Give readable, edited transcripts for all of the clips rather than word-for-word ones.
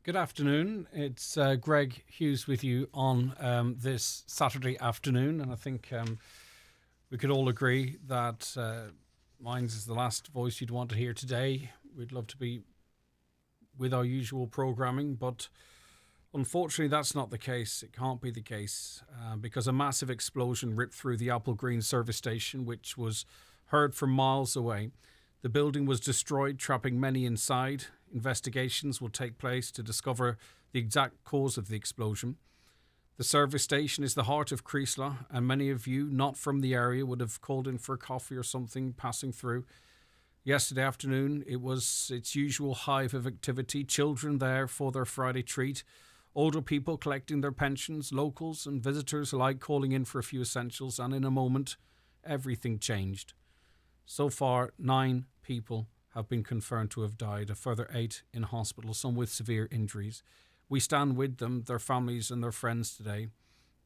Good afternoon. It's Greg Hughes with you on this Saturday afternoon, and I think we could all agree that mine's is the last voice you'd want to hear today. We'd love to be with our usual programming, but unfortunately, that's not the case. It can't be the case because a massive explosion ripped through the Apple Green service station, which was heard from miles away. The building was destroyed, trapping many inside. Investigations will take place to discover the exact cause of the explosion. The service station is the heart of Creeslough, and many of you not from the area would have called in for a coffee or something passing through. Yesterday afternoon, it was its usual hive of activity, children there for their Friday treat, older people collecting their pensions, locals and visitors alike calling in for a few essentials, and in a moment, everything changed. So far, 9 people have been confirmed to have died, a further 8 in hospital, some with severe injuries. We stand with them, their families and their friends today.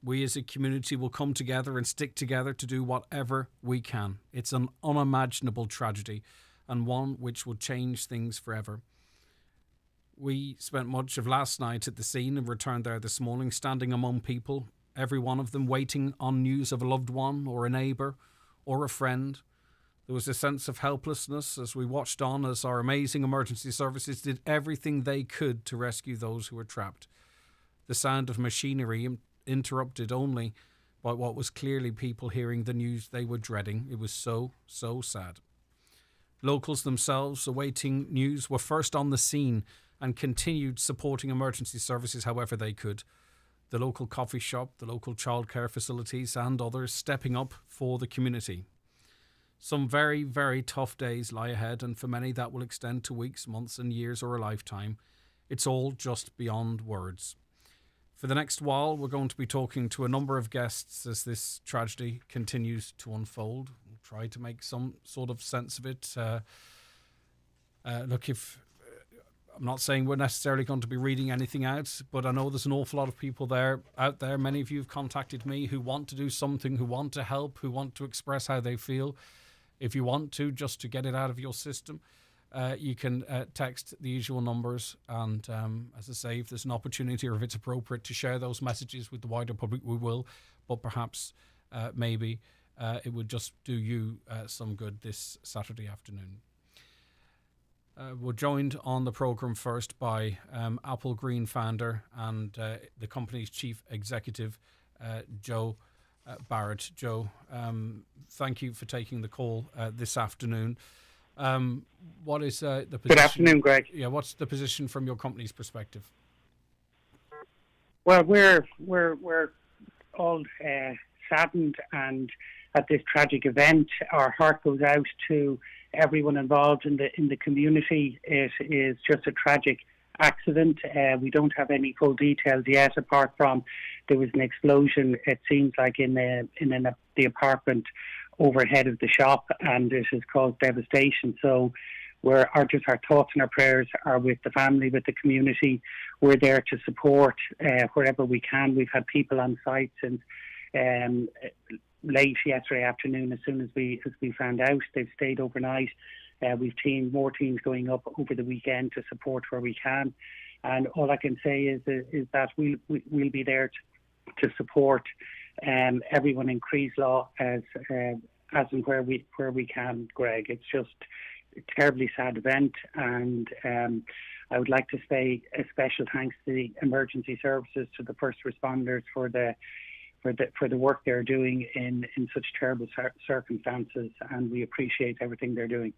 We as a community will come together and stick together to do whatever we can. It's an unimaginable tragedy and one which will change things forever. We spent much of last night at the scene and returned there this morning, standing among people, every one of them waiting on news of a loved one or a neighbour or a friend. There was a sense of helplessness as we watched on as our amazing emergency services did everything they could to rescue those who were trapped. The sound of machinery interrupted only by what was clearly people hearing the news they were dreading. It was so sad. Locals themselves, awaiting news, were first on the scene and continued supporting emergency services however they could. The local coffee shop, the local childcare facilities and others stepping up for the community. Some very, very tough days lie ahead, and for many that will extend to weeks, months and years or a lifetime. It's all just beyond words. For the next while, we're going to be talking to a number of guests as this tragedy continues to unfold. We'll try to make some sort of sense of it. I'm not saying we're necessarily going to be reading anything out, but I know there's an awful lot of people out there. Many of you have contacted me who want to do something, who want to help, who want to express how they feel. If you want to, just to get it out of your system, you can text the usual numbers. And as I say, if there's an opportunity or if it's appropriate to share those messages with the wider public, we will. But perhaps, maybe, it would just do you some good this Saturday afternoon. We're joined on the programme first by Apple Green founder and the company's chief executive, Joe Barrett. Joe, thank you for taking the call this afternoon. What is the position? Good afternoon, Greg. Yeah, what's the position from your company's perspective? Well, we're all saddened and at this tragic event. Our heart goes out to everyone involved in the community. It is just a tragic accident. We don't have any full details yet, apart from there was an explosion, it seems like, in the apartment overhead of the shop, and it has caused devastation. So our thoughts and our prayers are with the family, with the community. We're there to support wherever we can. We've had people on site since late yesterday afternoon. As soon as we found out, they've stayed overnight. We've more teams going up over the weekend to support where we can, and all I can say is that we'll be there to support everyone in Creeslough as and where we can. Greg, it's just a terribly sad event, and I would like to say a special thanks to the emergency services, to the first responders for the work they're doing in such terrible circumstances, and we appreciate everything they're doing.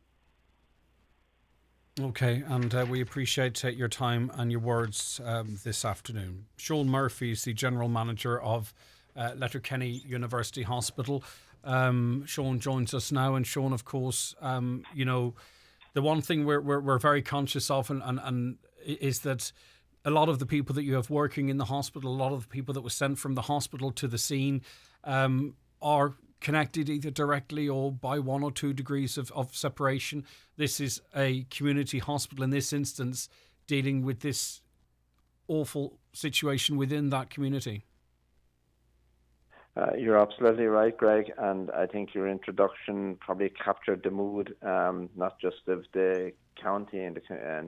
Okay, and we appreciate your time and your words this afternoon. Sean Murphy is the General Manager of Letterkenny University Hospital. Sean joins us now, and Sean, of course, the one thing we're very conscious of and is that a lot of the people that you have working in the hospital, a lot of the people that were sent from the hospital to the scene are connected either directly or by 1 or 2 degrees of separation. This is a community hospital in this instance dealing with this awful situation within that community. You're absolutely right, Greg, and I think your introduction probably captured the mood, not just of the county and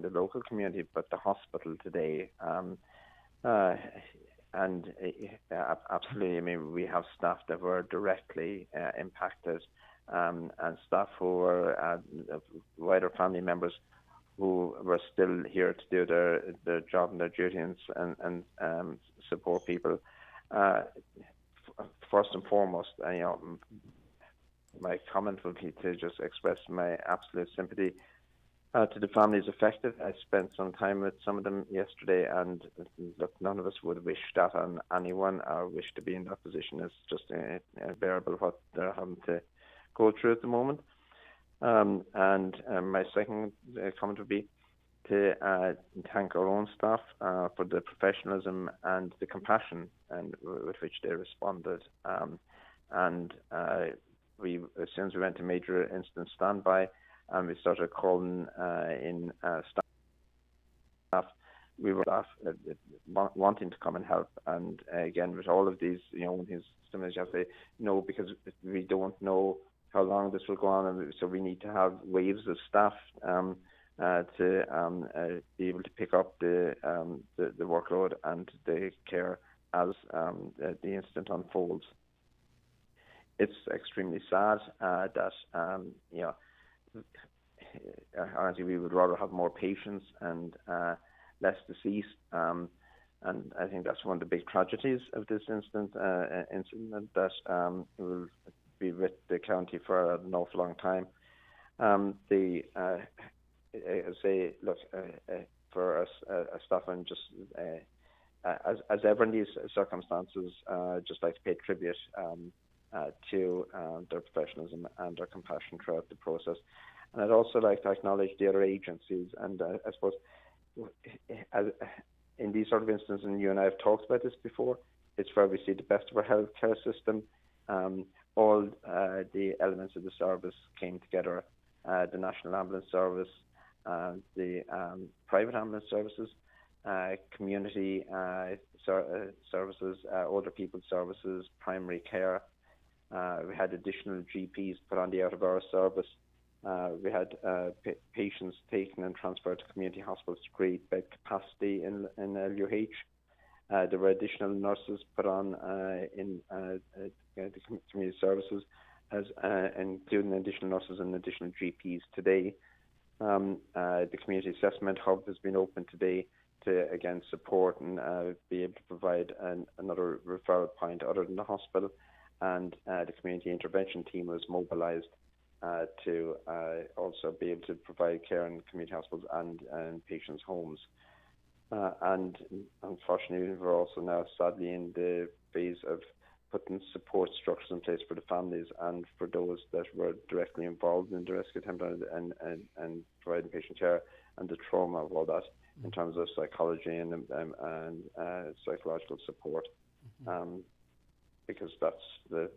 the local community, but the hospital today. Uh, Absolutely, I mean, we have staff that were directly impacted, and staff who were wider family members who were still here to do their job and their duty and support people. Uh, First and foremost, my comment would be to just express my absolute sympathy to the families affected. I spent some time with some of them yesterday, and look, none of us would wish that on anyone or wish to be in that position. It's just unbearable what they're having to go through at the moment. And my second comment would be to thank our own staff for the professionalism and the compassion and with which they responded. And we, as soon as we went to major incident standby, and we started calling in staff. We were staff wanting to come and help, and again with all of these, things sometimes you have to say no, because we don't know how long this will go on, and so we need to have waves of staff to be able to pick up the workload and the care as the incident unfolds. It's extremely sad that honestly, we would rather have more patients and less deceased. And I think that's one of the big tragedies of this incident that will be with the county for an awful long time. For us, staff, and just as ever in these circumstances, just like to pay tribute to their professionalism and their compassion throughout the process. And I'd also like to acknowledge the other agencies. And I suppose in these sort of instances, and you and I have talked about this before, it's where we see the best of our healthcare system. All the elements of the service came together: the National Ambulance Service, the private ambulance services, community services, older people services, primary care. We had additional GPs put on the out-of-hours service. We had patients taken and transferred to community hospitals to create bed capacity in LUH. There were additional nurses put on in the community services, including additional nurses and additional GPs today. The community assessment hub has been open today to again support and be able to provide another referral point other than the hospital. And the community intervention team was mobilised to also be able to provide care in community hospitals and patients' homes. And unfortunately, we're also now sadly in the phase of putting support structures in place for the families and for those that were directly involved in the rescue attempt and providing patient care, and the trauma of all that in terms of psychology and psychological support. Because that's the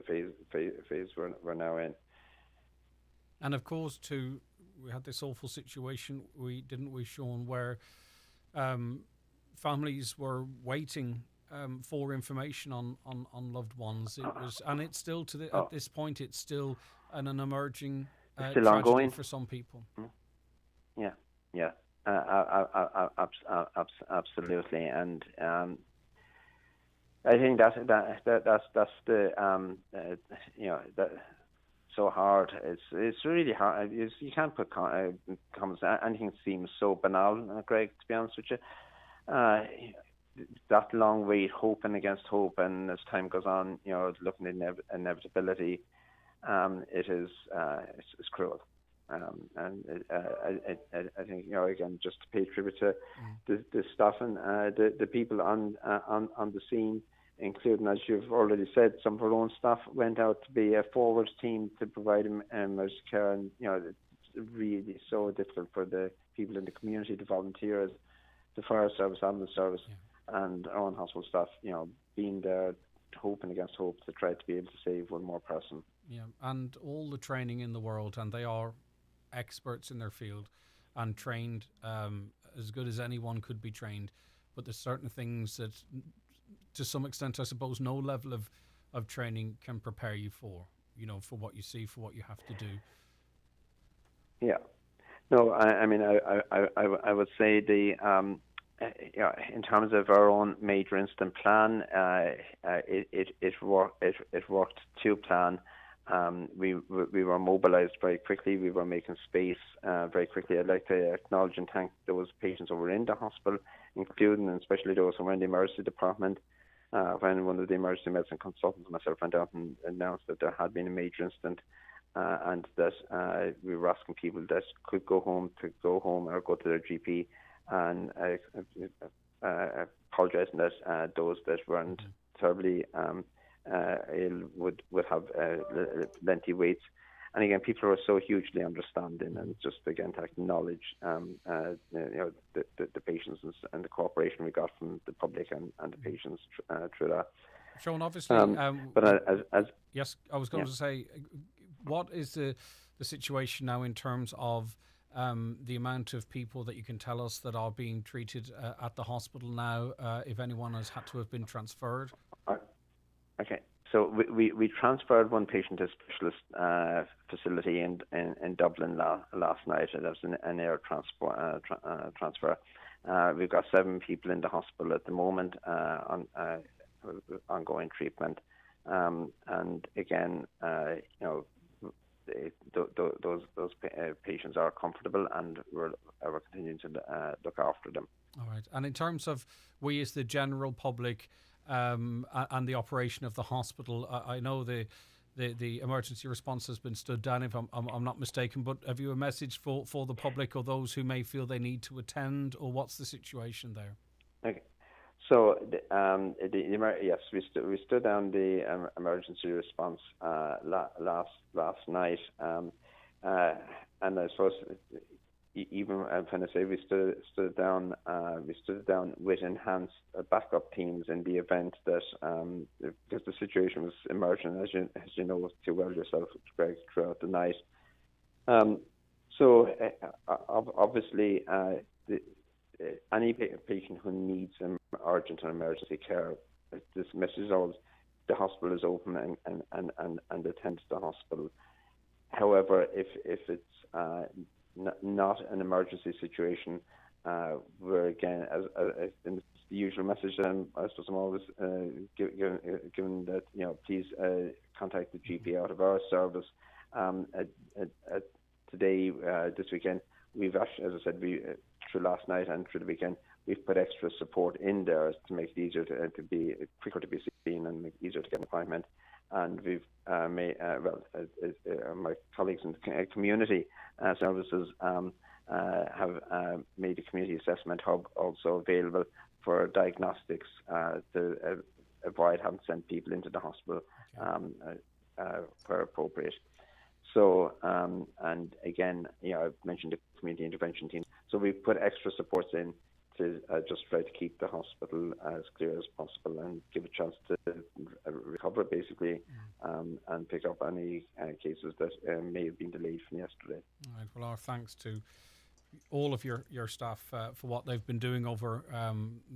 phase we're now in. And of course, too, we had this awful situation, didn't we, Sean, where families were waiting for information on loved ones. It was, and it's still at this point, it's still an emerging tragedy ongoing for some people. Yeah, absolutely, and. I think that's the that so hard. It's really hard. You can't put comments. Anything seems so banal, Greg. To be honest with you, that long wait, hoping against hope, and as time goes on, looking at inevitability, it's cruel. And I think again, just to pay tribute to the staff and the people on the scene, including, as you've already said, some of our own staff went out to be a forward team to provide emergency care, and it's really so difficult for the people in the community, the volunteers, the fire service, ambulance service, and our own hospital staff, being there, hoping against hope to try to be able to save one more person. Yeah, and all the training in the world, and they are experts in their field and trained as good as anyone could be trained, but there's certain things that to some extent, I suppose, no level of training can prepare you for, for what you see, for what you have to do. Yeah. No, I mean, I would say in terms of our own major incident plan, it worked to plan. We were mobilised very quickly. We were making space very quickly. I'd like to acknowledge and thank those patients who were in the hospital, including and especially those who were in the emergency department. When one of the emergency medicine consultants, myself, went out and announced that there had been a major incident, and that we were asking people that could go home to go home or go to their GP, and apologising that those that weren't terribly ill would have lengthy waits. And again, people are so hugely understanding, and just again to acknowledge the patients and the cooperation we got from the public and the patients through that. Sean, obviously, but yes, I was going to say, what is the situation now in terms of the amount of people that you can tell us that are being treated at the hospital now, if anyone has had to have been transferred? Okay, so we transferred one patient to a specialist facility in Dublin last night. That was an air transfer. We've got 7 people in the hospital at the moment on ongoing treatment, and again, those patients are comfortable, and we're continuing to look after them. All right. And in terms of we as the general public and the operation of the hospital, I know the emergency response has been stood down, if I'm not mistaken, but have you a message for the public or those who may feel they need to attend, or what's the situation there? Okay. So yes, we stood down the emergency response last night, and I suppose even when I say we stood down with enhanced backup teams in the event that because the situation was emerging, as you know too well yourself, Greg, throughout the night. So obviously any patient who needs urgent and emergency care, this message is always the hospital is open and attend to the hospital. However, if it's not an emergency situation, we're again, as in the usual message, I suppose I'm always given that please contact the GP out of our service. Today, this weekend, we've actually, as I said, through last night and through the weekend, we've put extra support in there to make it easier to be quicker to be seen and make it easier to get an appointment. And we've made my colleagues in the community services have made a community assessment hub also available for diagnostics to avoid having to send people into the hospital where appropriate. So, and again, I've mentioned the community intervention team. So we've put extra supports in to just try to keep the hospital as clear as possible and give a chance to recover, basically, and pick up any cases that may have been delayed from yesterday. All right. Well, our thanks to all of your staff for what they've been doing over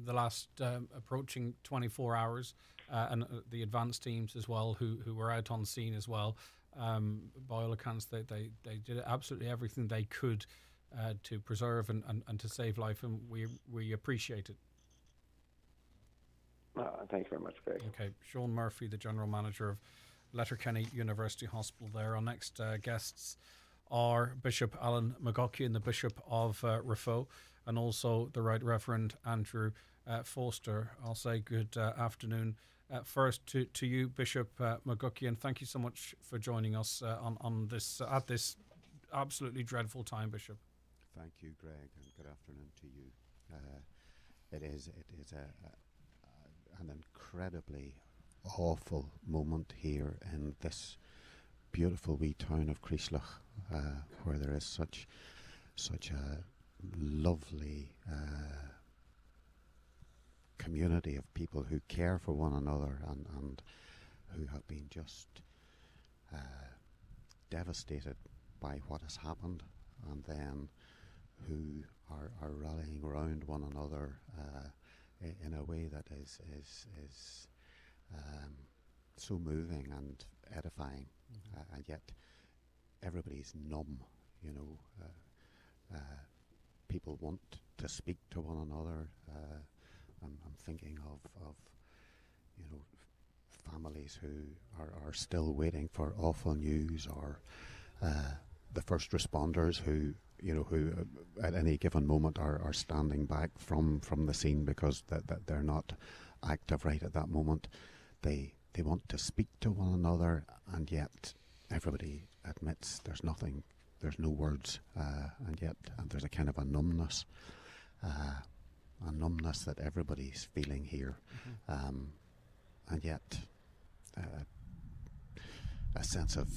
the last approaching 24 hours, and the advanced teams as well, who were out on scene as well. By all accounts, they did absolutely everything they could to preserve and to save life, and we appreciate it. Thank you very much, Greg. Okay, Sean Murphy, the General Manager of Letterkenny University Hospital there. Our next guests are Bishop Alan McGuckian, the Bishop of Raphoe, and also the Right Reverend Andrew Forster. I'll say good afternoon first to you, Bishop McGuckian. Thank you so much for joining us on this at this absolutely dreadful time, Bishop. Thank you, Greg, and good afternoon to you. It is an incredibly awful moment here in this beautiful wee town of Creeslough, where there is such a lovely community of people who care for one another and who have been just devastated by what has happened, and then who are rallying around one another in a way that is so moving and edifying, and yet everybody's numb. You know, people want to speak to one another. I'm thinking of you know, families who are still waiting for awful news, or the first responders who, you know, who at any given moment are standing back from the scene because that they're not active right at that moment. They want to speak to one another, and yet everybody admits there's nothing, there's no words, and there's a kind of a numbness that everybody's feeling here, and yet a sense of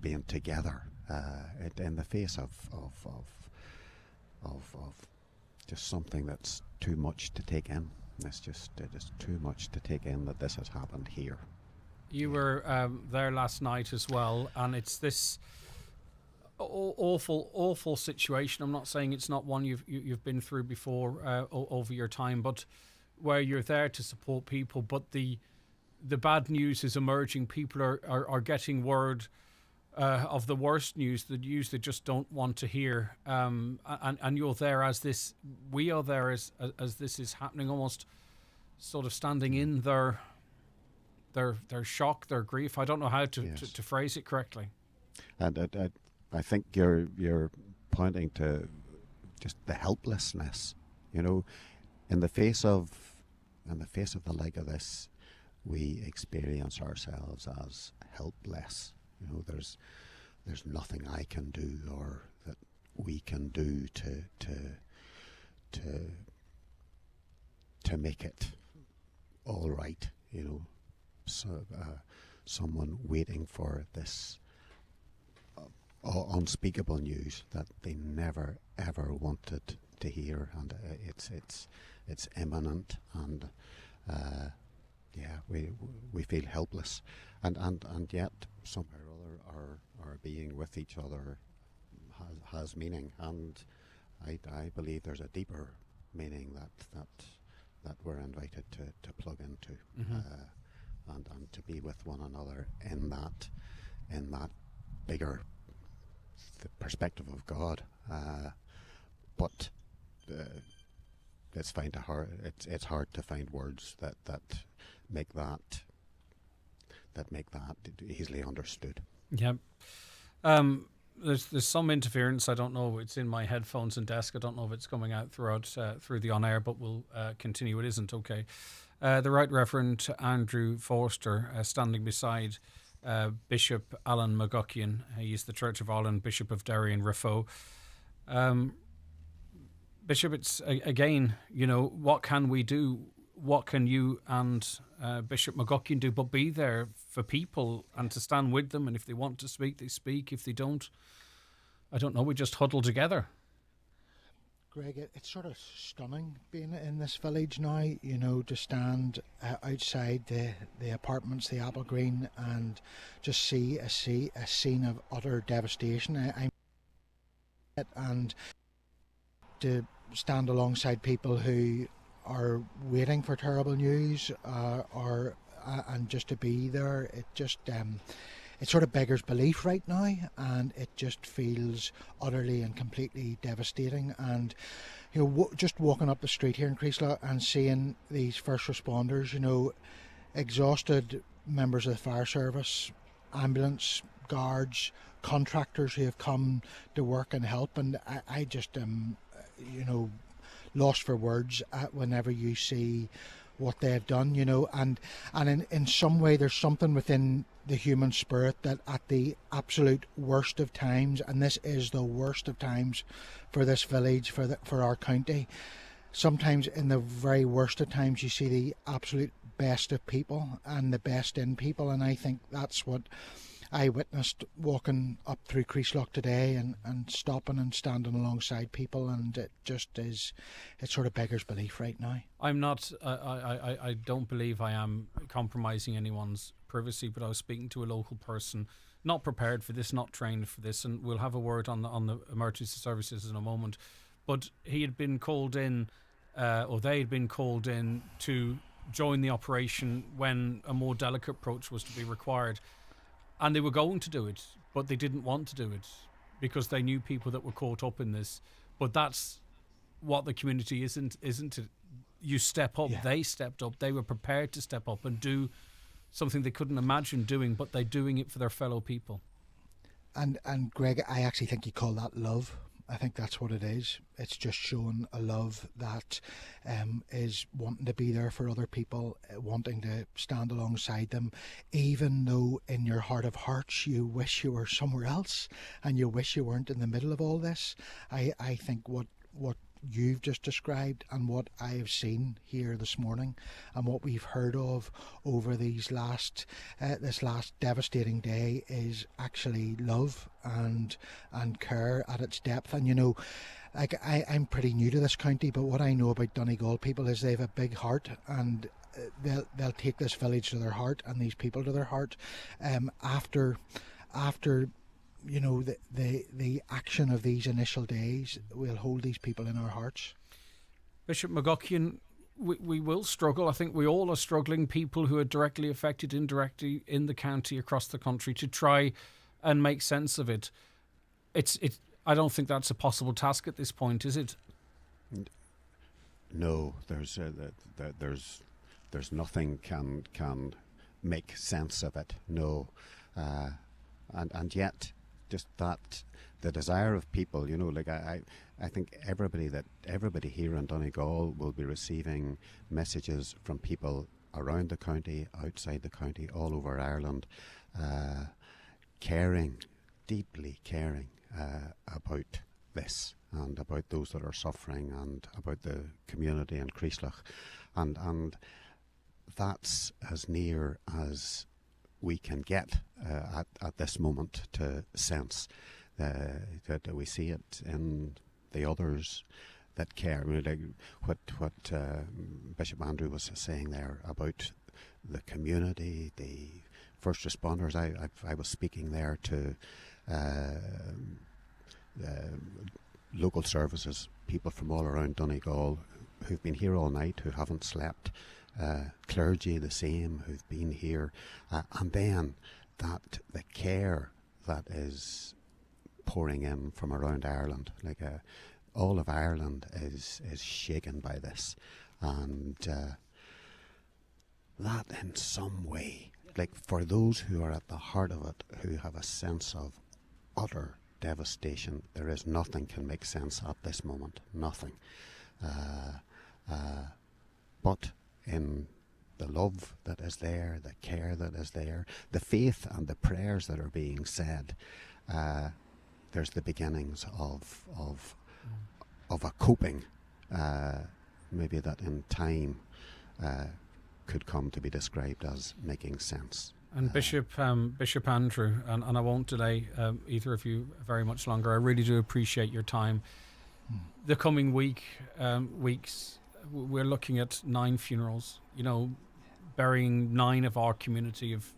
being together in the face of just something that's too much to take in. It's just too much to take in that this has happened here. You were there last night as well, and it's this awful situation. I'm not saying it's not one you've been through before over your time, but where you're there to support people, but the bad news is emerging. People are getting word of the worst news, the news they just don't want to hear, and you're there we are there as this is happening, almost sort of standing in their shock, their grief. I don't know how to phrase it correctly. And I think you're pointing to just the helplessness, you know, in the face of the like of this, we experience ourselves as helpless. You know, there's nothing I can do or that we can do to make it all right. You know, so someone waiting for this unspeakable news that they never ever wanted to hear, and it's imminent, and we feel helpless, and yet somehow or other our being with each other has meaning, and I believe there's a deeper meaning that we're invited to plug into, and to be with one another in that bigger the perspective of God, but it's hard to find words that make that easily understood. Yeah. There's some interference. I don't know. It's in my headphones and desk. I don't know if it's coming out through the on air, but we'll continue. It isn't okay. The Right Reverend Andrew Forster, standing beside Bishop Alan McGuckian. He is the Church of Ireland Bishop of Derry and Raphoe. Bishop, it's again, you know, what can we do? What can you and Bishop McGuckian do but be there for people and to stand with them? And if they want to speak, they speak. If they don't, I don't know, we just huddle together. Greg, it's sort of stunning being in this village now, you know, to stand outside the apartments, the Apple Green, and just see a scene of utter devastation. And to stand alongside people who are waiting for terrible news, and just to be there, it just it sort of beggars belief right now, and it just feels utterly and completely devastating. And you know, just walking up the street here in Creeslough and seeing these first responders, you know, exhausted members of the fire service, ambulance guards, contractors who have come to work and help, and I just am, you know, lost for words whenever you see what they have done, you know, and in some way there's something within the human spirit that at the absolute worst of times, and this is the worst of times for this village, for our county, sometimes in the very worst of times you see the absolute best of people and the best in people, and I think that's what I witnessed walking up through Creeslough today and stopping and standing alongside people, and it just is, it sort of beggars belief right now. I'm not, I don't believe I am compromising anyone's privacy, but I was speaking to a local person, not prepared for this, not trained for this, and we'll have a word on the emergency services in a moment, but he had been called in or they had been called in to join the operation when a more delicate approach was to be required. And they were going to do it, but they didn't want to do it because they knew people that were caught up in this. But that's what the community isn't it? You step up, they stepped up, they were prepared to step up and do something they couldn't imagine doing, but they're doing it for their fellow people. And Greg, I actually think you call that love. I think that's what it is. It's just showing a love that is wanting to be there for other people, wanting to stand alongside them, even though in your heart of hearts you wish you were somewhere else and you wish you weren't in the middle of all this. I think what you've just described and what I have seen here this morning and what we've heard of over these this last devastating day is actually love and care at its depth. And you know, like I'm pretty new to this county, but what I know about Donegal people is they have a big heart, and they'll take this village to their heart and these people to their heart. After you know, the action of these initial days, we'll hold these people in our hearts. Bishop McGuckian, we will struggle. I think we all are struggling, people who are directly affected, indirectly in the county, across the country, to try and make sense of it. I don't think that's a possible task at this point, is it? No, there's nothing can make sense of it. No, and yet, just that the desire of people, you know, like I think everybody here in Donegal will be receiving messages from people around the county, outside the county, all over Ireland, deeply caring about this and about those that are suffering and about the community in Creeslough, and that's as near as we can get at this moment to sense that we see it in the others that care. I mean, like what Bishop Andrew was saying there about the community, the first responders. I was speaking there to local services, people from all around Donegal who've been here all night, who haven't slept. Clergy the same, who've been here, and then that the care that is pouring in from around Ireland, like all of Ireland is shaken by this, and that in some way, like for those who are at the heart of it, who have a sense of utter devastation, there is nothing can make sense at this moment, nothing, but in the love that is there, the care that is there, the faith and the prayers that are being said, there's the beginnings of a coping, maybe that in time could come to be described as making sense. And Bishop Andrew, and I won't delay either of you very much longer. I really do appreciate your time. The coming weeks, we're looking at 9 funerals, you know, burying 9 of our community of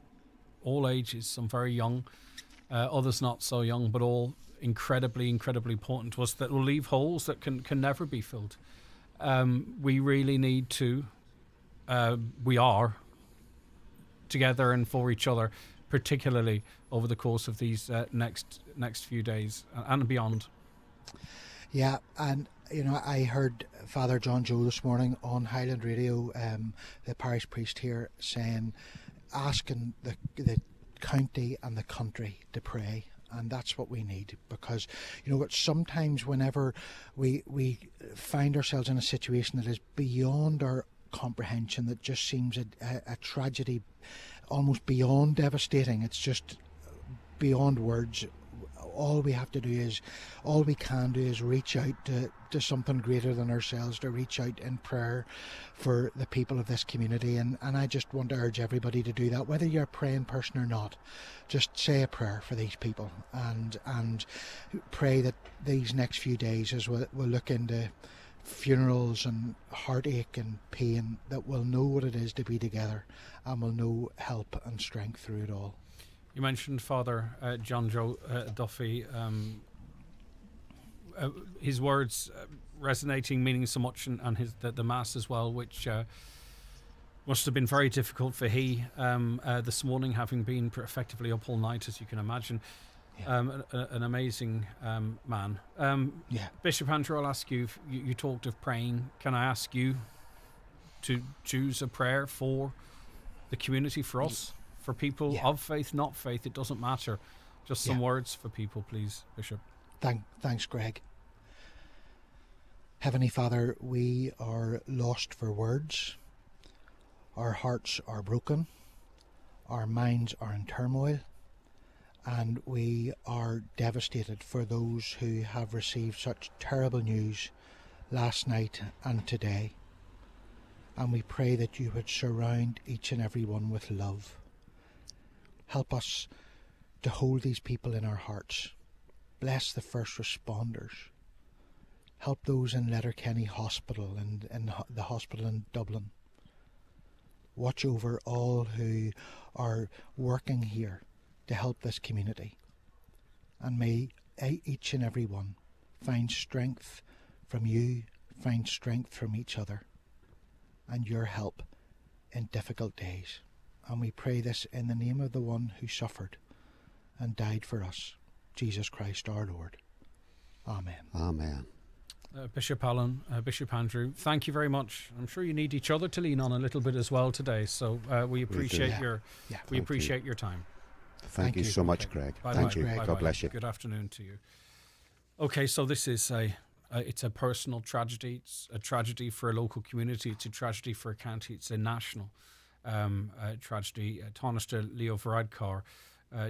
all ages, some very young, others not so young, but all incredibly important to us, that will leave holes that can never be filled. We really need to, we are together and for each other, particularly over the course of these next few days and beyond. Yeah, and you know, I heard Father John Joe this morning on Highland Radio, the parish priest here, asking the county and the country to pray. And that's what we need, because you know what, sometimes whenever we find ourselves in a situation that is beyond our comprehension, that just seems a tragedy, almost beyond devastating, it's just beyond words. All we can do is reach out to something greater than ourselves, to reach out in prayer for the people of this community. And I just want to urge everybody to do that, whether you're a praying person or not. Just say a prayer for these people and pray that these next few days, as we'll look into funerals and heartache and pain, that we'll know what it is to be together and we'll know help and strength through it all. You mentioned Father John Joe Duffy. His words resonating, meaning so much, and the mass as well, which must have been very difficult for he this morning, having been effectively up all night, as you can imagine. Yeah. An amazing man. Yeah. Bishop Andrew, I'll ask you, you talked of praying. Can I ask you to choose a prayer for the community, for us, for people of faith, not faith? It doesn't matter. Just some words for people, please, Bishop. Thanks, Greg. Heavenly Father, we are lost for words. Our hearts are broken. Our minds are in turmoil. And we are devastated for those who have received such terrible news last night and today. And we pray that you would surround each and every one with love. Help us to hold these people in our hearts. Bless the first responders. Help those in Letterkenny Hospital and in the hospital in Dublin. Watch over all who are working here to help this community. And may each and every one find strength from you, find strength from each other, and your help in difficult days. And we pray this in the name of the one who suffered and died for us, Jesus Christ our Lord. Amen. Amen. Bishop Allen, Bishop Andrew, thank you very much. I'm sure you need each other to lean on a little bit as well today, so we appreciate your time. Thank you so much, Greg. Thank you. God bless you. Good afternoon to you. Okay, so this is it's a personal tragedy. It's a tragedy for a local community. It's a tragedy for a county. It's a national tragedy. Tánaiste Leo Varadkar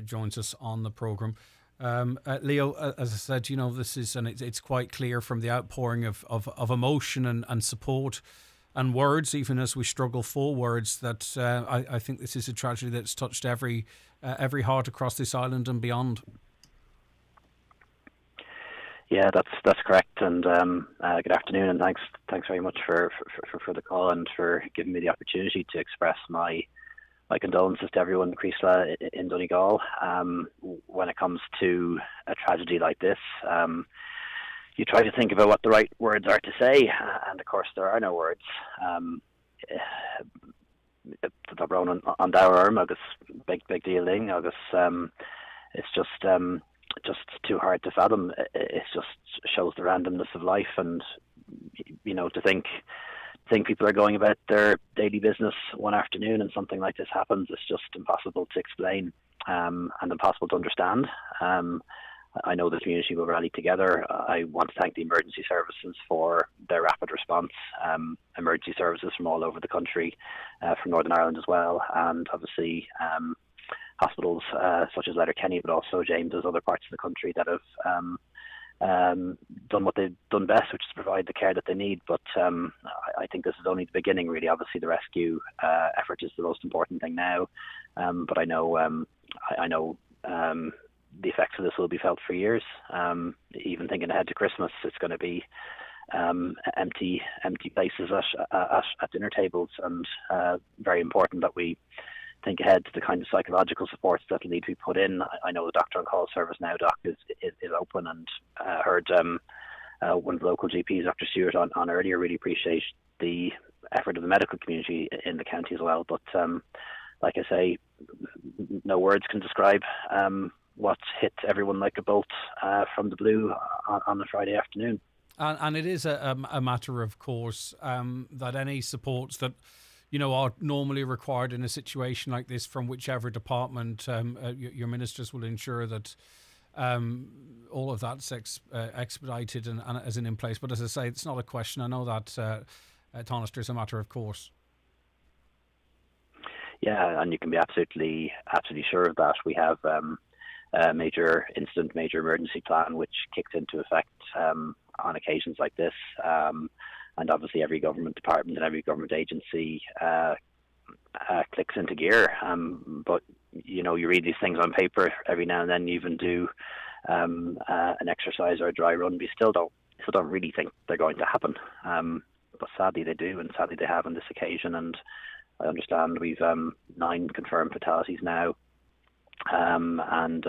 joins us on the programme. Leo, as I said, this is, and it's quite clear from the outpouring of emotion and support and words, even as we struggle for words, that I think this is a tragedy that's touched every heart across this island and beyond. Yeah, that's correct. And good afternoon, and thanks very much for the call and for giving me the opportunity to express my condolences to everyone in Creeslough in Donegal. When it comes to a tragedy like this, you try to think about what the right words are to say, and of course there are no words. Tá brown an dawer agus big deal thing agus it's just too hard to fathom. It just shows the randomness of life, and to think people are going about their daily business one afternoon and something like this happens. It's just impossible to explain and impossible to understand. I know the community will rally together. I want to thank the emergency services for their rapid response, emergency services from all over the country, from Northern Ireland as well, and obviously hospitals such as Letterkenny, but also James's, other parts of the country that have done what they've done best, which is provide the care that they need. But I think this is only the beginning, really. Obviously, the rescue effort is the most important thing now. But I know the effects of this will be felt for years. Even thinking ahead to Christmas, it's going to be empty places at dinner tables, and very important that we think ahead to the kind of psychological supports that will need to be put in. I know the Doctor on Call service now, Doc, is open, and heard one of the local GPs, Dr. Stewart, on earlier, really appreciate the effort of the medical community in the county as well. But like I say, no words can describe what hit everyone like a bolt from the blue on a Friday afternoon. And it is a matter, of course, that any supports that are normally required in a situation like this from whichever department, your ministers will ensure that all of that's expedited and isn't in place. But as I say, it's not a question. I know that Tánaiste is a matter of course. Yeah, and you can be absolutely sure of that. We have a major emergency plan which kicks into effect on occasions like this. And obviously every government department and every government agency clicks into gear. But, you read these things on paper every now and then, you even do an exercise or a dry run, but you still don't really think they're going to happen. But sadly they do, and sadly they have on this occasion. And I understand we've 9 confirmed fatalities now. And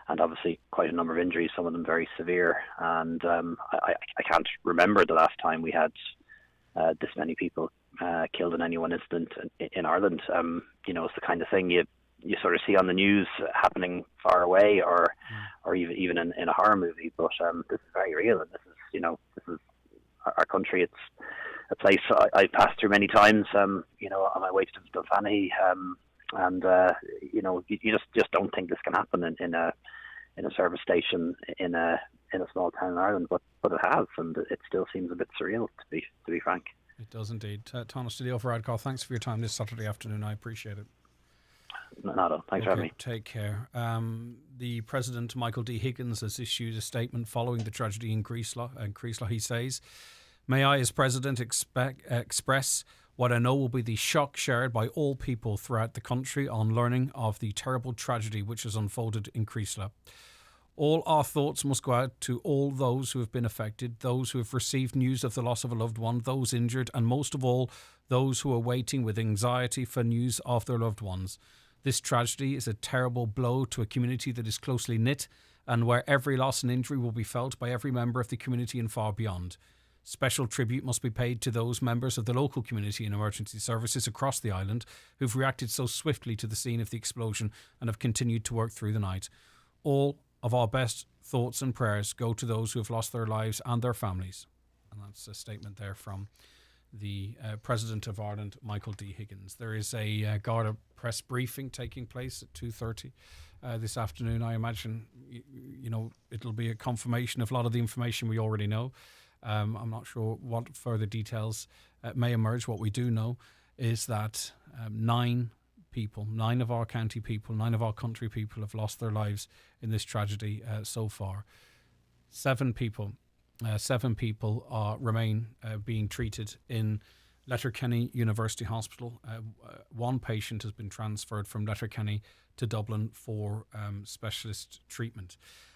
obviously quite a number of injuries, some of them very severe. And I can't remember the last time we had this many people killed in any one incident in Ireland. It's the kind of thing you sort of see on the news happening far away, or even in a horror movie. But this is very real, and this is our country. It's a place I passed through many times. On my way to Dunfanny, and you just don't think this can happen in a service station in a small town in Ireland, but it has, and it still seems a bit surreal, to be frank. It does indeed. Thomas DeLeo for Radcar, thanks for your time this Saturday afternoon. I appreciate it. Nada. Thanks for having me. Take care. The President, Michael D. Higgins, has issued a statement following the tragedy in Creeslough. And Creeslough, he says, "May I, as President, express what I know will be the shock shared by all people throughout the country on learning of the terrible tragedy which has unfolded in Creeslough. All our thoughts must go out to all those who have been affected, those who have received news of the loss of a loved one, those injured, and most of all, those who are waiting with anxiety for news of their loved ones. This tragedy is a terrible blow to a community that is closely knit and where every loss and injury will be felt by every member of the community and far beyond. Special tribute must be paid to those members of the local community and emergency services across the island who've reacted so swiftly to the scene of the explosion and have continued to work through the night. All of our best thoughts and prayers go to those who have lost their lives and their families." And that's a statement there from the President of Ireland, Michael D. Higgins. There is a Garda press briefing taking place at 2:30 this afternoon. I imagine, it'll be a confirmation of a lot of the information we already know. I'm not sure what further details may emerge. What we do know is that 9 of our county people, 9 of our country people have lost their lives in this tragedy so far. 7 people remain being treated in Letterkenny University Hospital. 1 patient has been transferred from Letterkenny to Dublin for specialist treatment.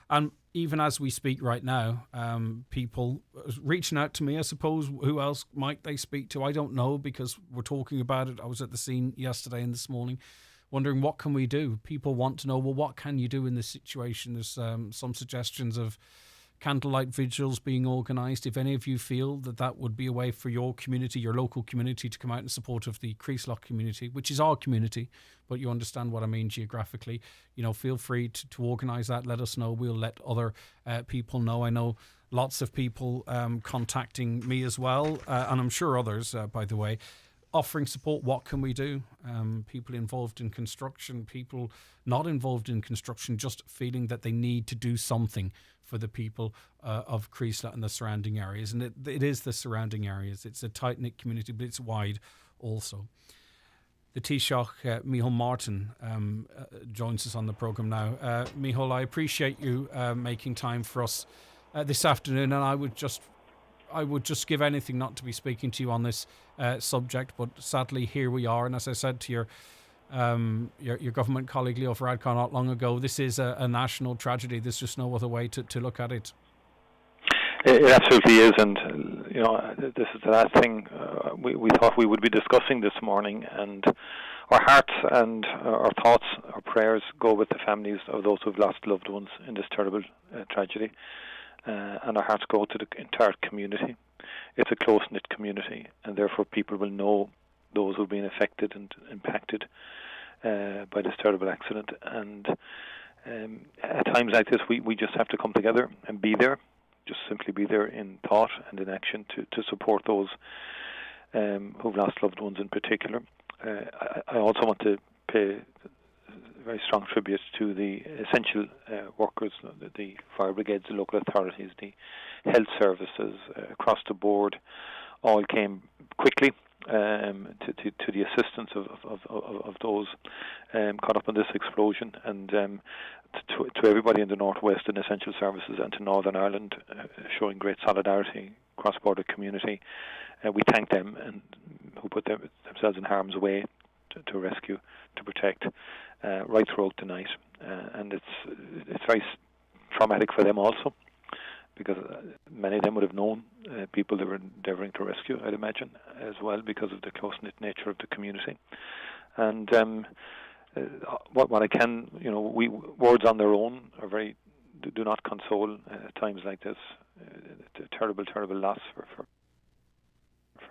And even as we speak right now, people reaching out to me, I suppose. Who else might they speak to? I don't know, because we're talking about it. I was at the scene yesterday and this morning wondering, what can we do? People want to know, well, what can you do in this situation? There's some suggestions of candlelight vigils being organised. If any of you feel that would be a way for your community, your local community, to come out in support of the Creeslough community, which is our community, but you understand what I mean geographically, feel free to organise that. Let us know. We'll let other people know. I know lots of people contacting me as well, and I'm sure others, by the way, offering support. What can we do? People involved in construction, people not involved in construction, just feeling that they need to do something for the people of Creeslough and the surrounding areas. And it is the surrounding areas. It's a tight-knit community, but it's wide also. The Taoiseach, Micheál Martin, joins us on the programme now. Micheál, I appreciate you making time for us this afternoon, and I would just give anything not to be speaking to you on this subject, but sadly here we are. And as I said to your government colleague Leo Varadkar not long ago, this is a national tragedy. There's just no other way to look at it. It absolutely is, and this is the last thing we thought we would be discussing this morning, and our hearts and our thoughts, our prayers go with the families of those who've lost loved ones in this terrible tragedy, and our hearts go to the entire community. It's a close-knit community, and therefore people will know those who've been affected and impacted by this terrible accident. And at times like this, we just have to come together and be there, just simply be there in thought and in action to support those who've lost loved ones in particular. I also want to pay very strong tribute to the essential workers, the fire brigades, the local authorities, the health services across the board, all came quickly to the assistance of those caught up in this explosion, and to everybody in the Northwest and essential services and to Northern Ireland showing great solidarity cross-border community. We thank them, and who put themselves in harm's way to rescue, to protect, right throughout the night. And it's very traumatic for them also, because many of them would have known people they were endeavouring to rescue, I'd imagine, as well, because of the close-knit nature of the community. And what I can, words on their own are do not console at times like this. It's a terrible, terrible loss for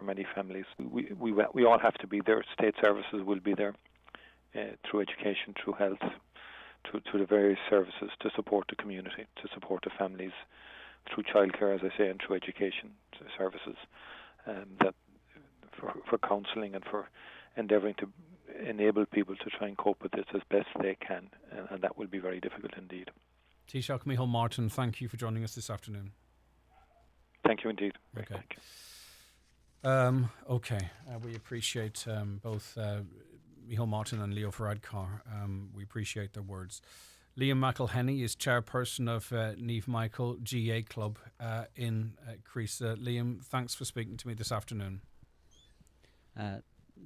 many families. We all have to be there. State services will be there through education, through health, through the various services to support the community, to support the families, through childcare, as I say, and through education services, that for counselling and for endeavouring to enable people to try and cope with this as best they can, and that will be very difficult indeed. Taoiseach Micheál Martin, thank you for joining us this afternoon. Thank you indeed. Okay. Thank you. We appreciate both Micheál Martin and Leo Varadkar. We appreciate their words. Liam McElhenney is chairperson of Niamh Michael GA Club in Creeslough. Liam, thanks for speaking to me this afternoon.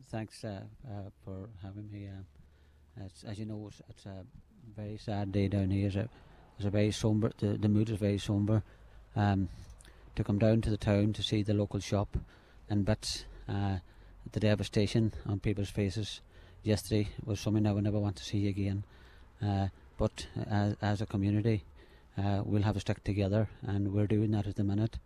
Thanks for having me. As you know, it's a very sad day down here. It's a very sombre. The mood is very sombre. To come down to the town to see the local shop and bits, the devastation on people's faces yesterday was something I would never want to see again. But as a community, we'll have to stick together, and we're doing that at the minute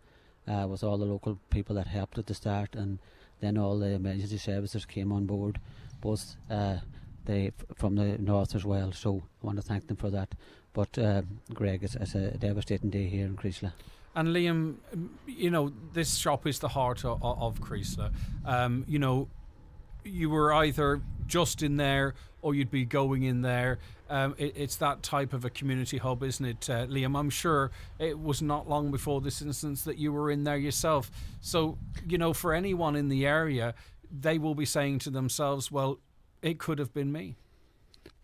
with all the local people that helped at the start, and then all the emergency services came on board, both they from the north as well. So I want to thank them for that. But Greg, it's a devastating day here in Creeslough. And Liam, this shop is the heart of Creeslough. You were either just in there or you'd be going in there. It's that type of a community hub, isn't it, Liam? I'm sure it was not long before this instance that you were in there yourself. So, for anyone in the area, they will be saying to themselves, well, it could have been me.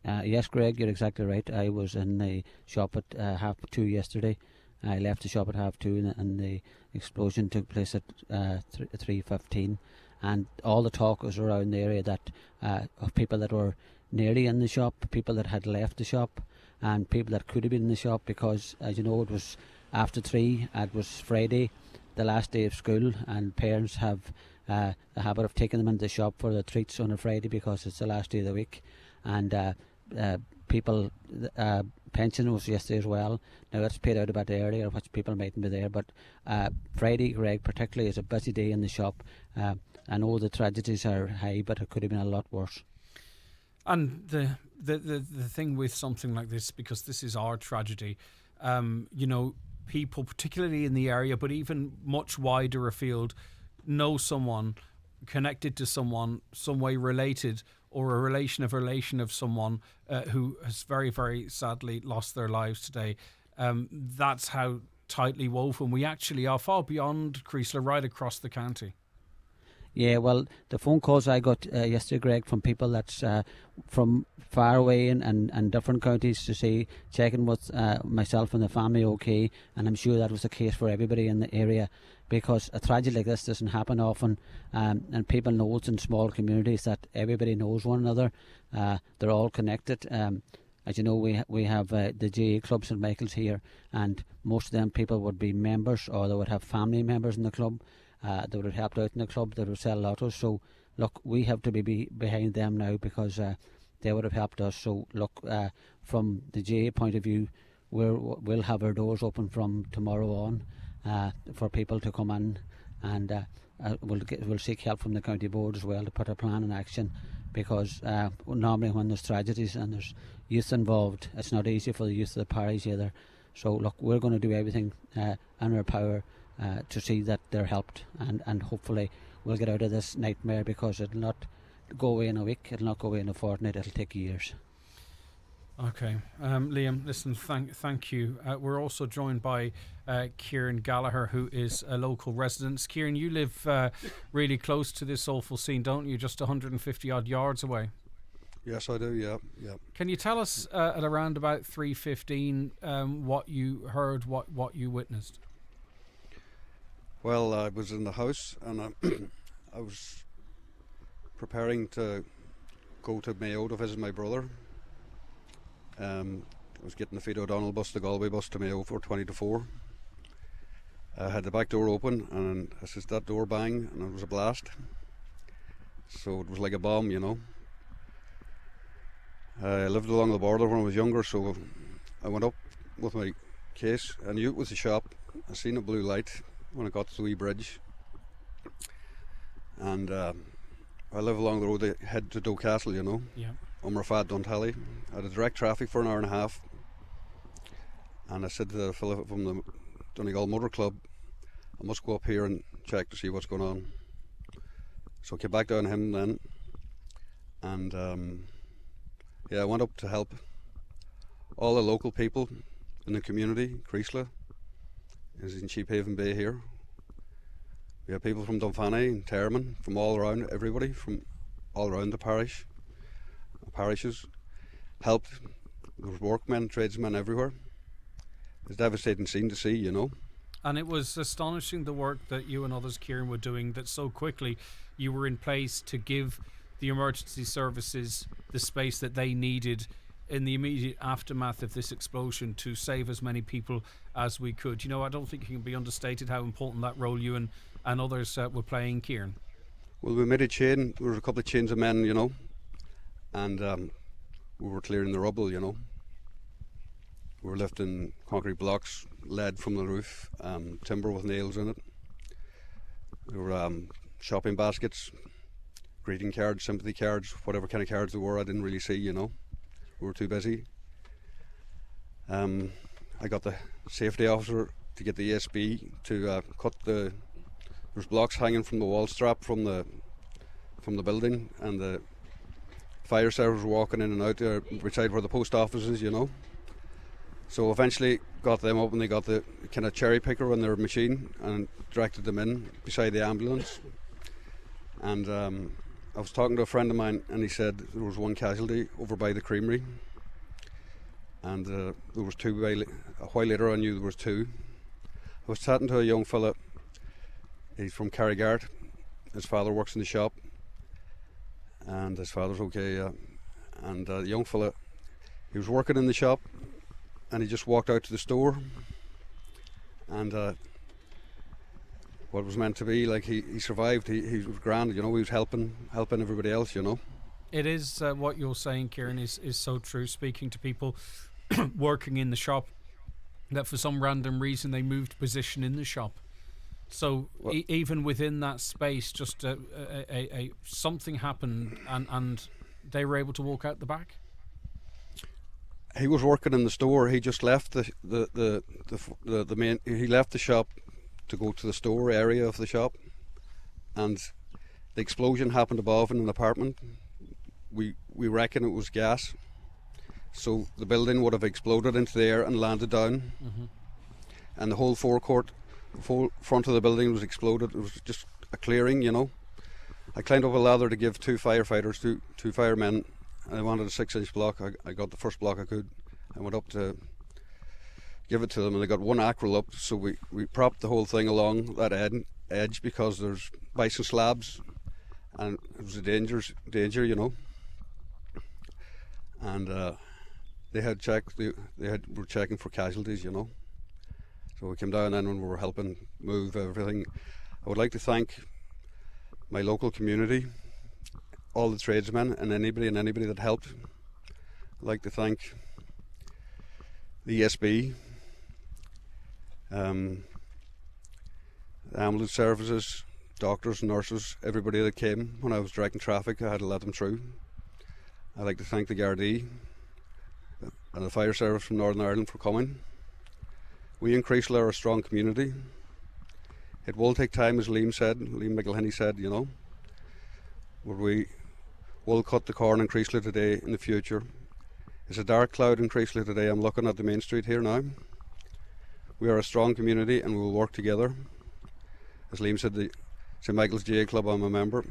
Yes, Greg, you're exactly right. I was in the shop at 2:30 yesterday. I left the shop at 2:30 and the explosion took place at 3:15. And all the talk was around the area that of people that were nearly in the shop, people that had left the shop, and people that could have been in the shop because, as you know, it was after 3. It was Friday, the last day of school, and parents have the habit of taking them into the shop for the treats on a Friday because it's the last day of the week. And people, pension was yesterday as well. Now it's paid out a bit earlier, which people mightn't be there. But Friday, Greg, particularly, is a busy day in the shop. I know the tragedies are high, but it could have been a lot worse. And the thing with something like this, because this is our tragedy, people, particularly in the area, but even much wider afield, know someone connected to someone, some way related, or a relation of someone who has very, very sadly lost their lives today. That's how tightly woven we actually are, far beyond Creeslough, right across the county. Yeah, well, the phone calls I got yesterday, Greg, from people that's from far away and different counties to say, checking with myself and the family okay, and I'm sure that was the case for everybody in the area, because a tragedy like this doesn't happen often, and people know it's in small communities that everybody knows one another. They're all connected. As you know, we have the GA Club St Michael's here, and most of them people would be members, or they would have family members in the club. They would have helped out in the club, they would sell lottos. So look, we have to be behind them now because they would have helped us. So look, from the GA point of view, we'll have our doors open from tomorrow on for people to come in, and we'll seek help from the county board as well to put a plan in action, because normally when there's tragedies and there's youth involved, it's not easy for the youth of the parish either. So look, we're going to do everything in our power to see that they're helped, and hopefully we'll get out of this nightmare, because it'll not go away in a week, it'll not go away in a fortnight, it'll take years. Okay, Liam, listen, thank you. We're also joined by Kieran Gallagher, who is a local resident. Kieran, you live really close to this awful scene, don't you? Just 150 odd yards away. Yes, I do. Yeah. Can you tell us at around about 3:15 what you heard, what you witnessed? Well, I was in the house and I was preparing to go to Mayo to visit my brother. I was getting the Feed O'Donnell bus, the Galway bus to Mayo for 20 to 4. I had the back door open, and as that door bang, and it was a blast. So it was like a bomb, you know. I lived along the border when I was younger, so I went up with my case. I knew it was a shop. I seen a blue light when I got to the wee bridge. And I live along the road that head to Doe Castle, you know. Yeah. Umrafat, Duntally. I had a direct traffic for an hour and a half. And I said to the fellow from the Donegal Motor Club, I must go up here and check to see what's going on. So I came back down to him then. And I went up to help all the local people in the community. Creeslough is in Sheephaven Bay here. We have people from Dunfanny and Terman, from all around, everybody from all around the parishes helped. There was workmen, tradesmen everywhere. It's a devastating scene to see, you know. And it was astonishing the work that you and others, Kieran, were doing, that so quickly you were in place to give the emergency services the space that they needed in the immediate aftermath of this explosion to save as many people as we could. You know, I don't think it can be understated how important that role you and others were playing, Kieran. Well, we made a chain. There was a couple of chains of men, you know, and we were clearing the rubble, you know. We were lifting concrete blocks, lead from the roof, timber with nails in it. There were shopping baskets, greeting cards, sympathy cards, whatever kind of cards there were, I didn't really see, you know. We were too busy. I got the safety officer to get the ESB to cut the. There's blocks hanging from the wall strap from the building, and the fire service were walking in and out there beside where the post office is, you know. So eventually got them up, and they got the kind of cherry picker on their machine and directed them in beside the ambulance. And I was talking to a friend of mine, and he said there was one casualty over by the creamery, and there was two. A while later I knew there was two. I was chatting to a young fella. He's from Carrigart. His father works in the shop, and his father's okay. And the young fella, he was working in the shop, and he just walked out to the store, and what was meant to be like he survived. He was grand, you know. He was helping everybody else, you know. It is what you're saying, Kieran, is so true. Speaking to people working in the shop, that for some random reason they moved position in the shop. So even within that space, just something happened, and they were able to walk out the back. He was working in the store. He just left the main. He left the shop to go to the store area of the shop, and the explosion happened above in an apartment. We reckon it was gas, so the building would have exploded into the air and landed down, and the whole forecourt. The whole front of the building was exploded. It was just a clearing, you know. I climbed up a ladder to give two firefighters, two firemen. I wanted a 6-inch block. I got the first block I could. I went up to give it to them, and they got one acral up. So we propped the whole thing along that edge because there's bison slabs, and it was a danger, you know. And they had checked. Were checking for casualties, you know. So we came down then when we were helping move everything. I would like to thank my local community, all the tradesmen and anybody that helped. I'd like to thank the ESB, the ambulance services, doctors, nurses, everybody that came when I was directing traffic. I had to let them through. I'd like to thank the Gardaí and the fire service from Northern Ireland for coming. We in Creeslough are a strong community. It will take time, as Liam McElhinney said, you know. But we will cut the corn in Creeslough today in the future. It's a dark cloud in Creeslough today. I'm looking at the main street here now. We are a strong community and we will work together. As Liam said, the St Michael's GA Club, I'm a member.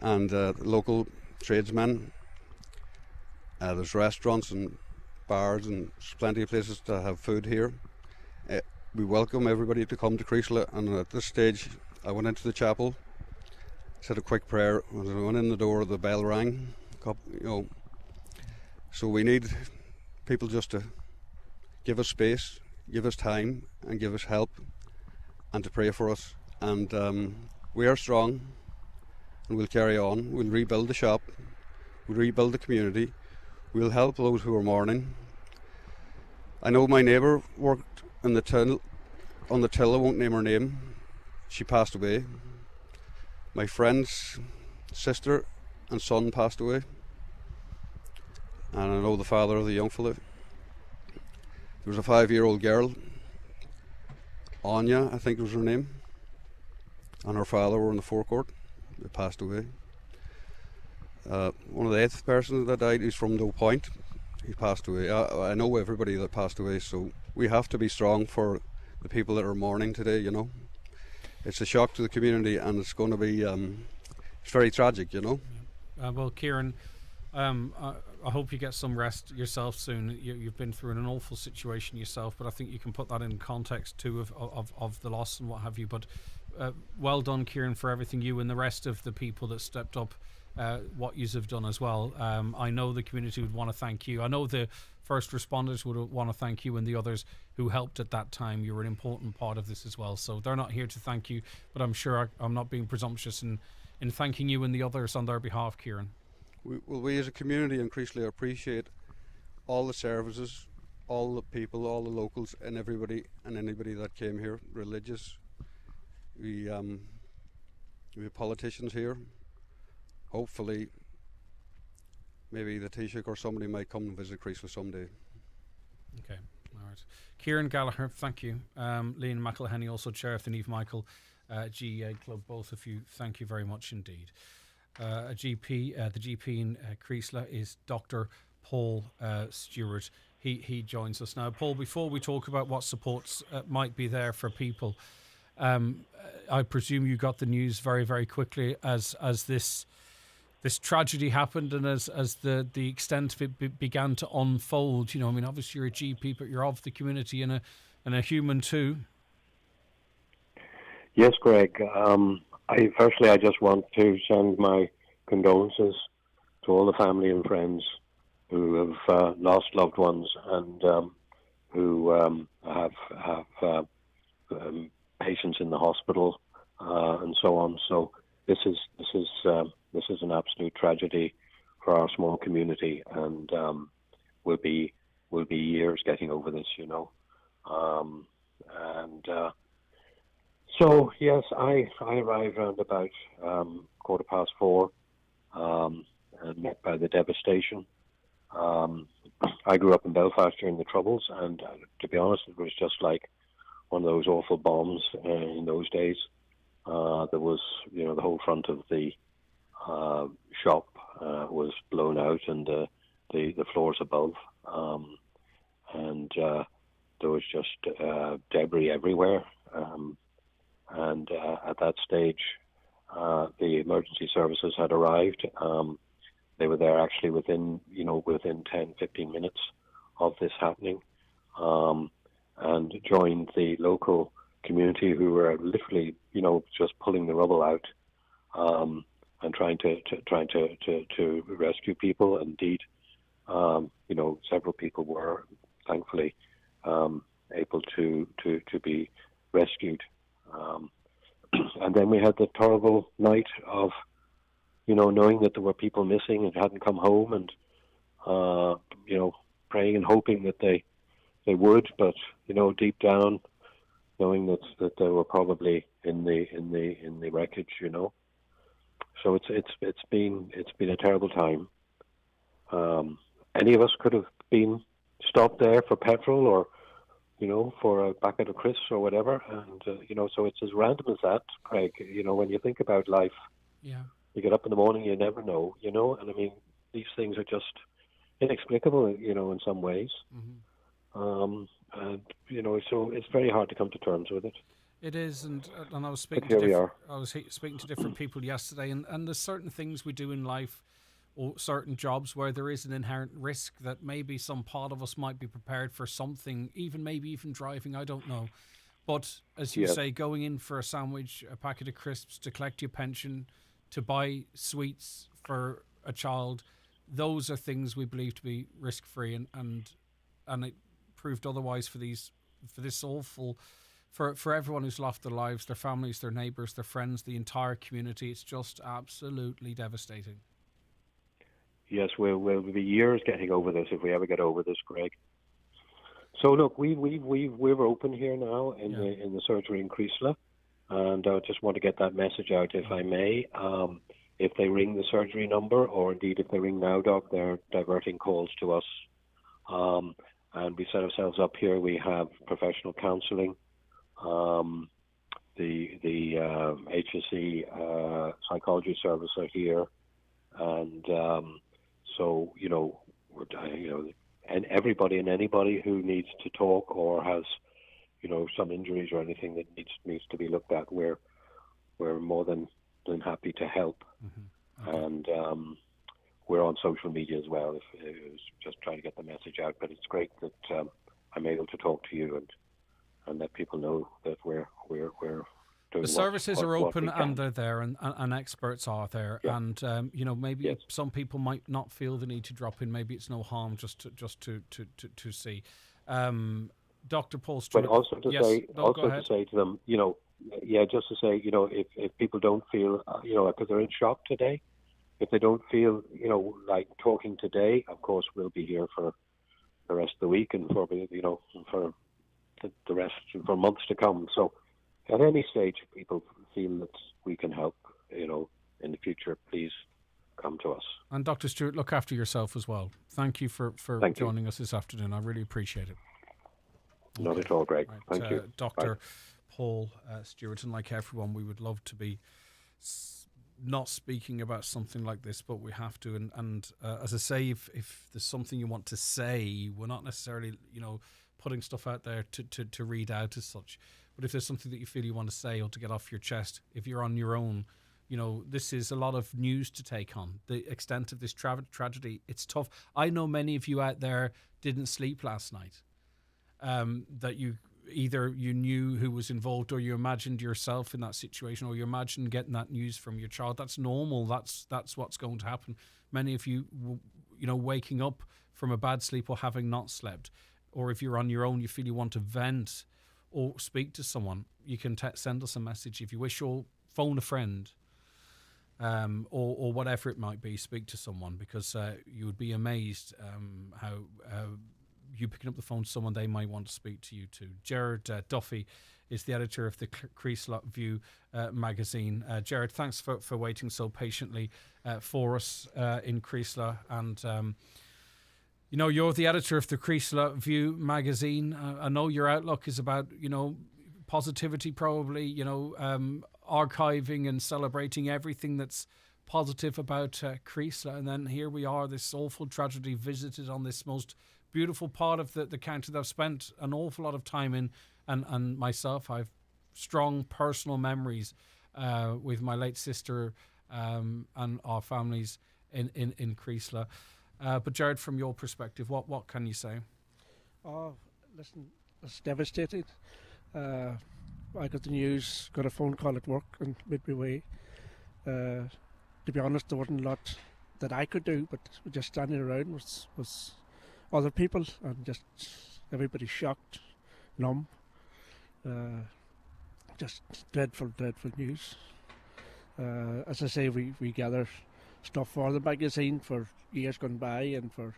And local tradesmen. There's restaurants and bars, and there's plenty of places to have food here. We welcome everybody to come to Creeslough, and at this stage I went into the chapel, said a quick prayer. As I went in the door, the bell rang, you know. So we need people just to give us space, give us time, and give us help, and to pray for us. And we are strong, and we'll carry on. We'll rebuild the shop, we'll rebuild the community, We'll help those who are mourning. I know my neighbour worked in the till, on the till, I won't name her name. She passed away. My friend's sister and son passed away. And I know the father of the young fella. There was a 5-year-old girl, Anya, I think was her name, and her father were in the forecourt. They passed away. One of the 8th persons that died is from Doe Point. He passed away. I know everybody that passed away, so we have to be strong for the people that are mourning today, you know. It's a shock to the community, and it's going to be, it's very tragic, you know. Well, Kieran, I hope you get some rest yourself soon. You've been through an awful situation yourself, but I think you can put that in context too of the loss and what have you. But well done, Kieran, for everything you and the rest of the people that stepped up, what you have done as well. I know the community would want to thank you. I know the first responders would want to thank you, and the others who helped at that time. You were an important part of this as well. So they're not here to thank you, but I'm sure I'm not being presumptuous in thanking you and the others on their behalf, Kieran. We as a community in Creeslough appreciate all the services, all the people, all the locals, and everybody and anybody that came here, religious. We have politicians here. Hopefully, maybe the Taoiseach or somebody might come and visit Creeslough someday. Okay, all right. Kieran Gallagher, thank you. Liam McElhenney, also Chair of the Niamh Michael GEA Club, both of you, thank you very much indeed. The GP in Creeslough is Dr. Paul Stewart. He joins us now. Paul, before we talk about what supports might be there for people, I presume you got the news very, very quickly as this tragedy happened and as the extent of it began to unfold. You know, I mean, obviously you're a GP, but you're of the community and a human too. Yes, Greg. I just want to send my condolences to all the family and friends who have lost loved ones and who have patients in the hospital and so on. So this is an absolute tragedy for our small community, and we'll be years getting over this, you know. So yes, I arrived around about 4:15, and met by the devastation. I grew up in Belfast during the Troubles, and to be honest, it was just like one of those awful bombs in those days. There was, you know, the whole front of the shop was blown out, and the floors above, and there was just debris everywhere. And at that stage, the emergency services had arrived. They were there actually within 10, 15 minutes of this happening, and joined the local community who were literally, you know, just pulling the rubble out, and trying to rescue people. Indeed, you know, several people were thankfully able to be rescued. And then we had the terrible night of, you know, knowing that there were people missing and hadn't come home, and you know, praying and hoping that they would, but you know, deep down, knowing that they were probably in the wreckage, you know. So it's been a terrible time. Any of us could have been stopped there for petrol or, you know, for a bucket of crisps or whatever, and you know, so it's as random as that, Craig. You know, when you think about life, yeah, you get up in the morning, you never know, you know, and I mean, these things are just inexplicable, you know, in some ways. Mm-hmm. And you know, so it's very hard to come to terms with it. It is, and I was speaking to different people yesterday, and there's certain things we do in life, or certain jobs where there is an inherent risk that maybe some part of us might be prepared for something, maybe even driving, I don't know. But as you say, going in for a sandwich, a packet of crisps, to collect your pension, to buy sweets for a child, those are things we believe to be risk-free, and it proved otherwise for this awful, for everyone who's lost their lives, their families, their neighbours, their friends, the entire community. It's just absolutely devastating. Yes, we'll be years getting over this if we ever get over this, Greg. So look, we're open here now in the surgery in Creeslough, and I just want to get that message out, if I may. If they ring the surgery number, or indeed if they ring now, Doc, they're diverting calls to us. And we set ourselves up here. We have professional counselling. The HSE psychology service are here, and so and everybody and anybody who needs to talk or has some injuries or anything that needs to be looked at, we're more than happy to help. Mm-hmm. Okay. And we're on social media as well. If it was just trying to get the message out, but it's great that I'm able to talk to you and let people know that we're doing the services are open and they're there, and experts are there, and maybe some people might not feel the need to drop in. Maybe it's no harm just to see. Dr. Paul Stewart. But also to say to them, just to say, if people don't feel, because they're in shock today, if they don't feel, like talking today, of course we'll be here for the rest of the week and for the rest for months to come. So at any stage, if people feel that we can help, in the future, please come to us. And Dr. Stewart, look after yourself as well. Thank you for joining us this afternoon. I really appreciate it. Not at all, Greg. Right. Thank you. Dr. Paul Stewart, and like everyone, we would love to be not speaking about something like this, but we have to. And as I say, if there's something you want to say, we're not necessarily, putting stuff out there to read out as such. But if there's something that you feel you want to say or to get off your chest, if you're on your own, this is a lot of news to take on. The extent of this tragedy, it's tough. I know many of you out there didn't sleep last night. That you knew who was involved, or you imagined yourself in that situation, or you imagined getting that news from your child. That's normal. That's what's going to happen. Many of you, waking up from a bad sleep or having not slept, or if you're on your own, you feel you want to vent or speak to someone, you can send us a message if you wish, or phone a friend, or whatever it might be. Speak to someone, because you would be amazed how you picking up the phone to someone they might want to speak to you to. Gerard Duffy is the editor of the Creeslough View magazine. Gerard, thanks for waiting so patiently for us in Creeslough. And, you're the editor of the Creeslough View magazine. I know your outlook is about, positivity probably, archiving and celebrating everything that's positive about Creeslough. And then here we are, this awful tragedy visited on this most beautiful part of the county that I've spent an awful lot of time in, and myself, I've strong personal memories with my late sister and our families in Creeslough. But Gerard, from your perspective, what can you say? Oh, listen, it's devastating. I got the news, got a phone call at work and midway away. To be honest, there wasn't a lot that I could do, but just standing around was other people, and just everybody shocked, numb. Just dreadful news. As I say, we gather stuff for the magazine for years gone by, and for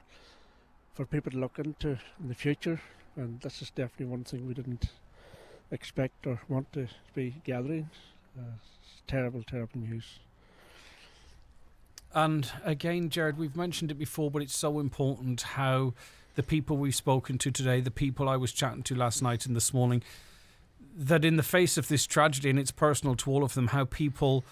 people to look into in the future. And this is definitely one thing we didn't expect or want to be gathering. It's terrible news. And again, Gerard, we've mentioned it before, but it's so important how the people we've spoken to today, the people I was chatting to last night and this morning, that in the face of this tragedy, and it's personal to all of them, how people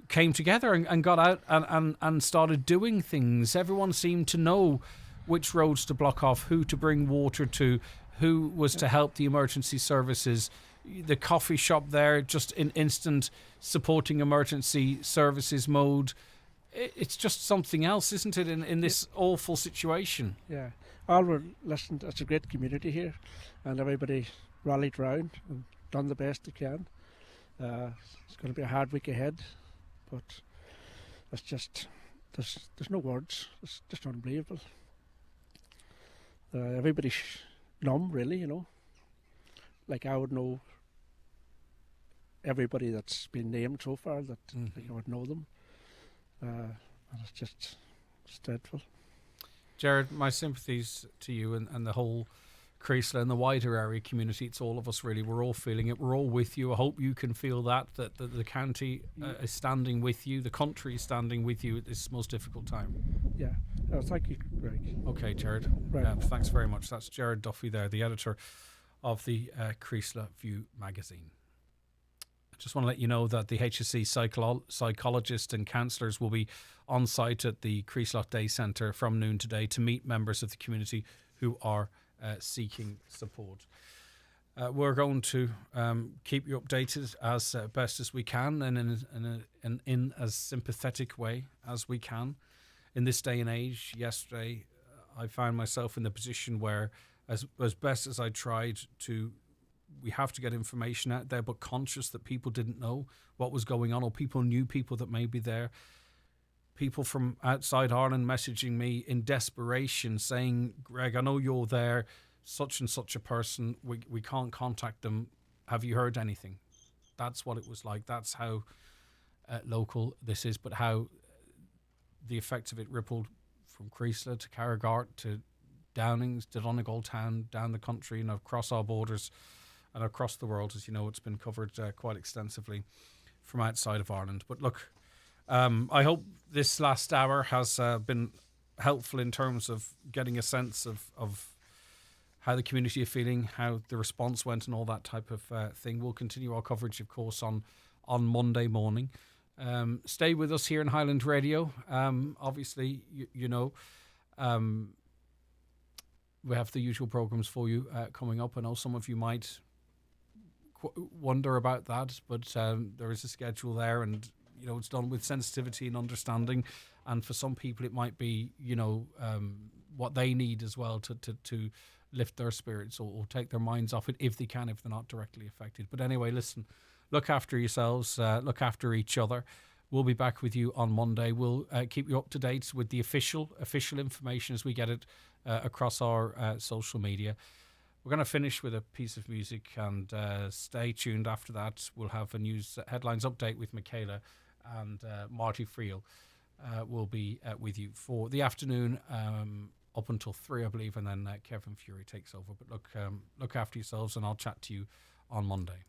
came together and got out and started doing things. Everyone seemed to know which roads to block off, who to bring water to, who was to help the emergency services. The coffee shop there, just in instant supporting emergency services mode. It's just something else, isn't it, in this awful situation? Yeah. Listen, it's a great community here, and everybody rallied round and done the best they can. It's going to be a hard week ahead, but it's just, there's no words. It's just unbelievable. Everybody's numb, really, Like, I would know everybody that's been named so far, that I would know them. And it's just It's dreadful. Jared, my sympathies to you and the whole Creeslough and the wider area community. It's all of us, really. We're all feeling it. We're all with you. I hope you can feel that the county is standing with you. The country is standing with you at this most difficult time. Yeah. Thank you, Greg. Okay, Jared. Right. Thanks very much. That's Jared Duffy there, the editor of the Creeslough View magazine. I just want to let you know that the HSC psychologists and counsellors will be on site at the Creeslough Day Centre from noon today to meet members of the community who are seeking support. We're going to keep you updated as best as we can and in as sympathetic way as we can. In this day and age, yesterday, I found myself in the position where, as best as I tried to, we have to get information out there, but conscious that people didn't know what was going on, or people knew people that may be there. People from outside Ireland messaging me in desperation saying, Greg, I know you're there, such and such a person, we can't contact them. Have you heard anything? That's what it was like. That's how local this is, but how the effects of it rippled from Creeslough to Carragart to Downings to Donegal Town, down the country and across our borders and across the world. As you know, it's been covered quite extensively from outside of Ireland. But look, I hope this last hour has been helpful in terms of getting a sense of how the community are feeling, how the response went and all that type of thing. We'll continue our coverage, of course, on Monday morning. Stay with us here in Highland Radio. Obviously, you know, we have the usual programmes for you coming up. I know some of you might wonder about that, but there is a schedule there, and you know it's done with sensitivity and understanding. And for some people, it might be what they need as well to lift their spirits or take their minds off it if they can, if they're not directly affected. But anyway, listen, look after yourselves, look after each other. We'll be back with you on Monday. We'll keep you up to date with the official information as we get it across our social media. We're going to finish with a piece of music, and stay tuned after that. We'll have a news headlines update with Michaela, and Marty Friel will be with you for the afternoon up until 3, I believe, and then Kevin Fury takes over. But look after yourselves, and I'll chat to you on Monday.